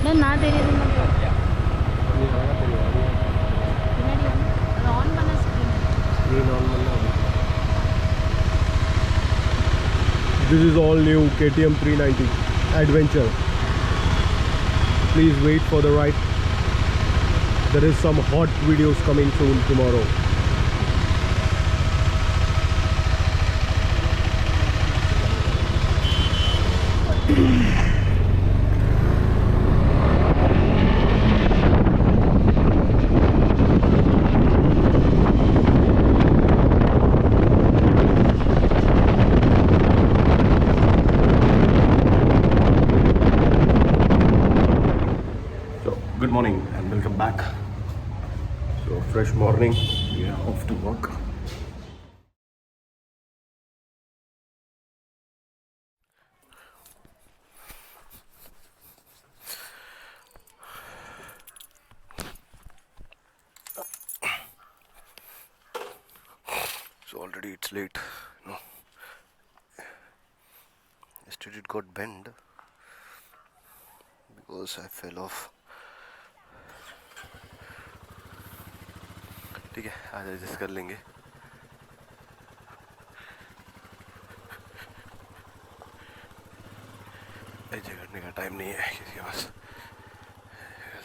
நான் நான் தெரியுது ஆன் பண்ண ஸ்க்ரீன் ஆன் பண்ண. This is all new KTM 390 Adventure. Please wait for the ride. There is some hot videos coming soon tomorrow. Good morning and welcome back. So fresh morning, we are off to work. So already it's late. No, yesterday it got bent because I fell off. ठीक है, आज adjust कर लेंगे. Adjust करने का time नहीं है किसी के पास.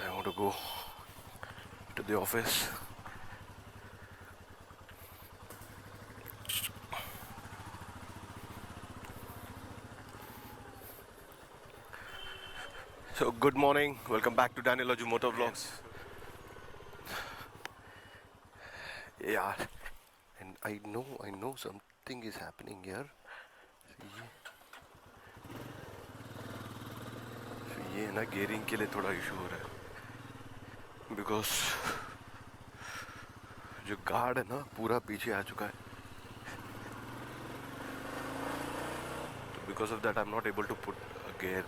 I want to go to the office. So good morning, welcome back to Daniel Aju Motor Vlogs. Yeah, and I know something is happening here. ये ना गेयरिंग के लिए थोड़ा इशू हो रहा है बिकॉज जो गार्ड है ना पूरा पीछे आ चुका है. तो because of that I am not able to put gear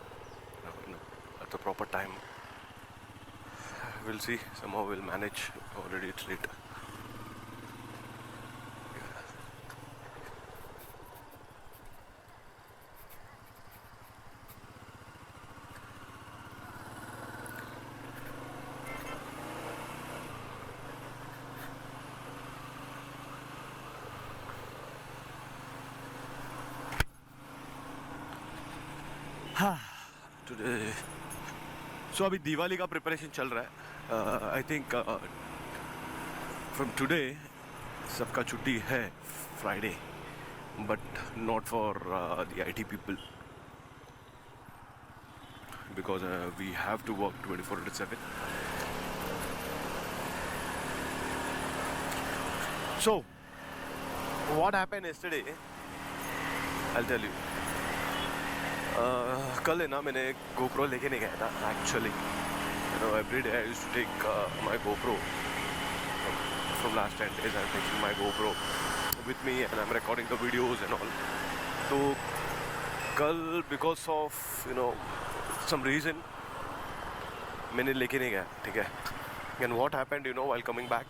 at the proper time. We'll see, somehow we'll manage. Already it's late. Today, so अभी दिवाली का प्रिपरेशन चल रहा है. आई थिंक फ्रॉम टुडे सबका छुट्टी है Friday, but not for the IT people because we have to work 24/7. So what happened yesterday, I'll tell you. कल है ना मैंने GoPro लेके नहीं गया था actually. Every day I used to take my GoPro. From last 10 days I'm taking my GoPro with me and I'm recording the videos and all. तो कल because of some reason मैंने लेके नहीं गया, ठीक है. And what happened while coming back,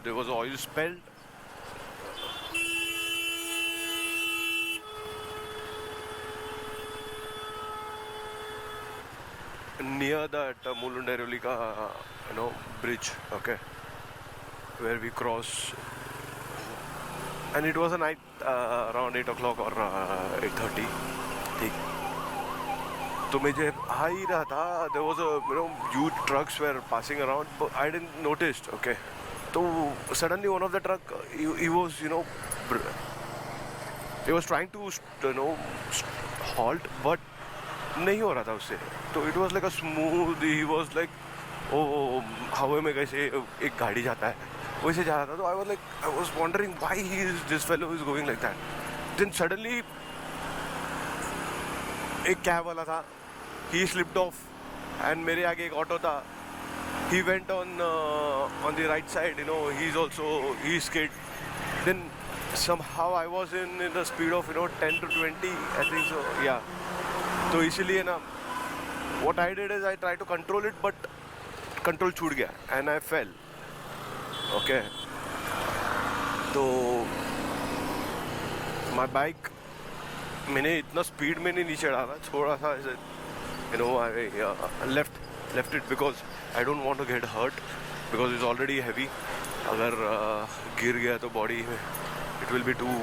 there was oil spilled. Near that Mulunderulika bridge, okay, where we cross, and it was a night around 8 o'clock or 8:30. ठीक, तो मुझे आ ही रहा था. There was a huge trucks were passing around, but I didn't notice, okay. So suddenly one of the truck he was he was trying to halt, but नहीं हो रहा था उससे. तो it was like a smooth, he was like oh हवा में कैसे एक गाड़ी जाता है वैसे जा रहा था. तो I was wondering why this fellow is going like that. Then suddenly एक कैब वाला था, ही स्लिप्ड ऑफ एंड मेरे आगे एक ऑटो था, he went on the right side, he is also he skid. Then somehow I was in the speed of 10 to 20, I think so, yeah. तो इसीलिए ना what I did is I tried to control it, but control छूट गया and I fell, okay. तो my bike मैंने इतना speed में नहीं चढ़ा था, थोड़ा सा ऐसे you know, I left it because I don't want to get hurt because it's already heavy. अगर गिर गया तो body में it will be too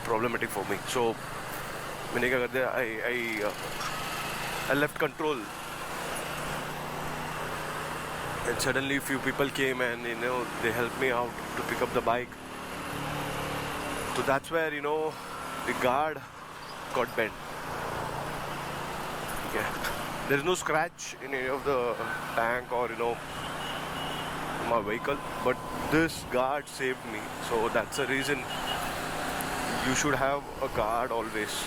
problematic for me. So मैंने क्या कर दिया, I left control, and suddenly few people came and you know they helped me out to pick up the bike. So that's where you know the guard got bent. Okay. There's no scratch in any of the tank or you know my vehicle, but this guard saved me. So that's the reason you should have a guard always.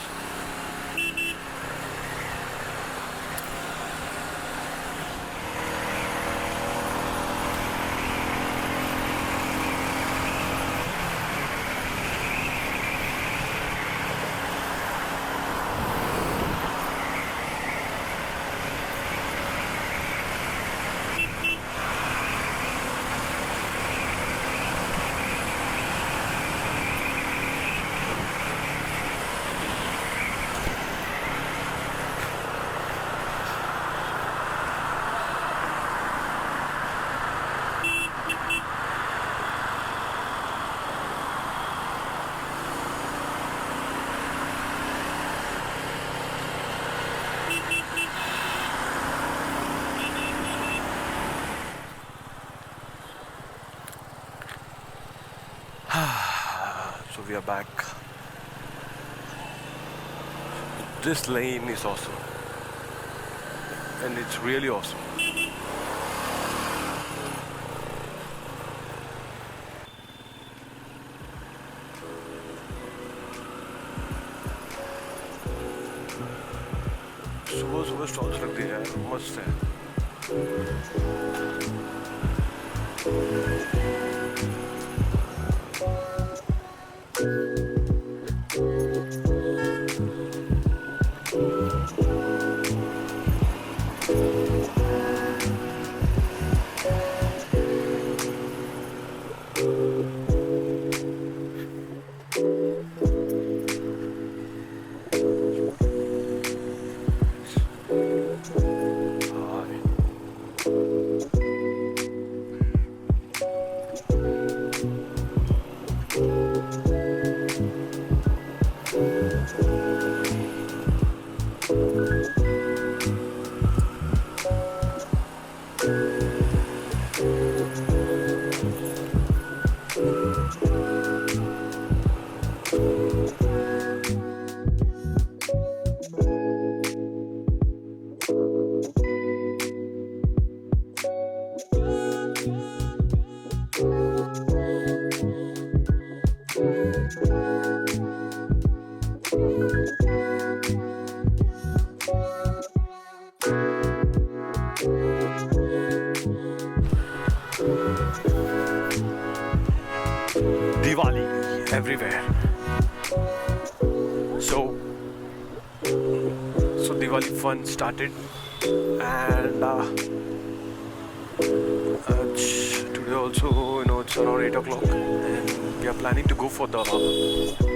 So we are back. This lane is awesome, and it's really awesome. सुबह stalls रख दिए यार, मस्त है. Diwali everywhere. So Diwali fun started, and today also you know it's around 8 o'clock, and we are planning to go for the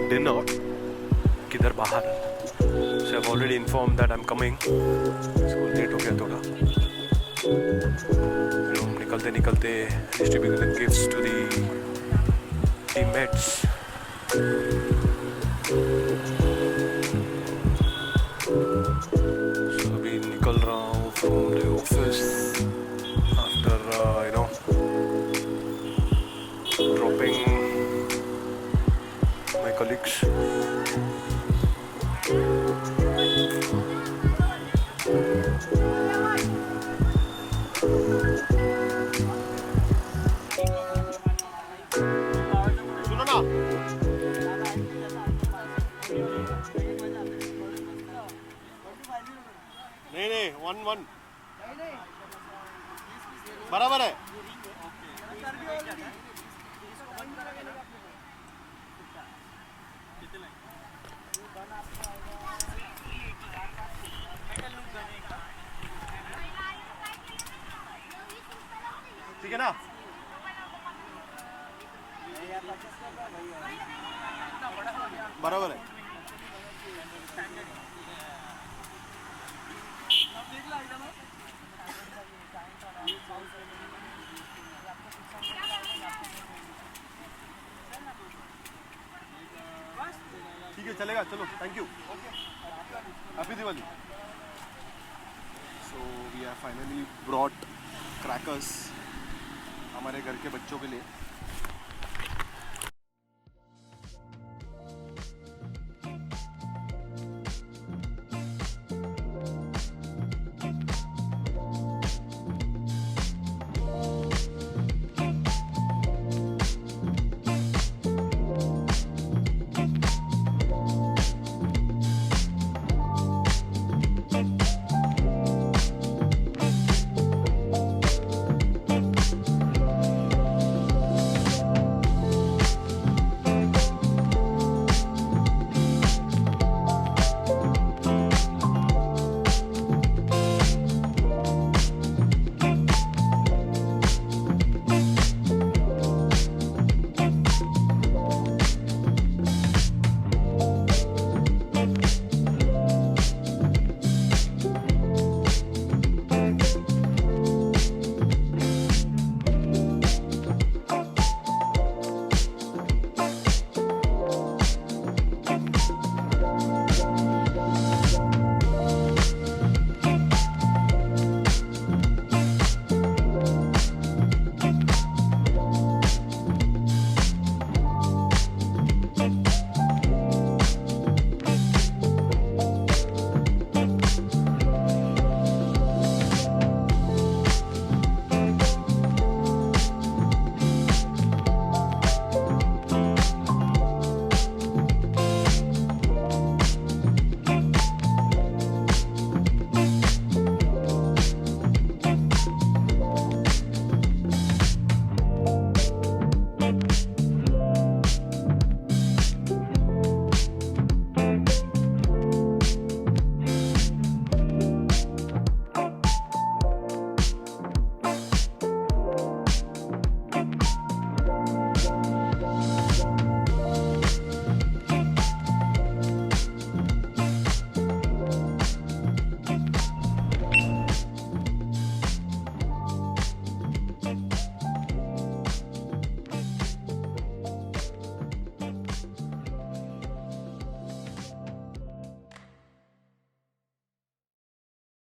dinner. Kidhar bahar. So I've already informed that I'm coming. So late हो गया थोड़ा. You know निकलते distributing gifts to the teammates. So अभी निकल रहा हूँ from the office after you know dropping my colleagues. सुनो ना. नहीं 1-1 बराबर है. ठीक है ना. बराबर है. चलेगा चलो thank you happy Diwali so we have finally brought crackers हमारे घर के बच्चों के लिए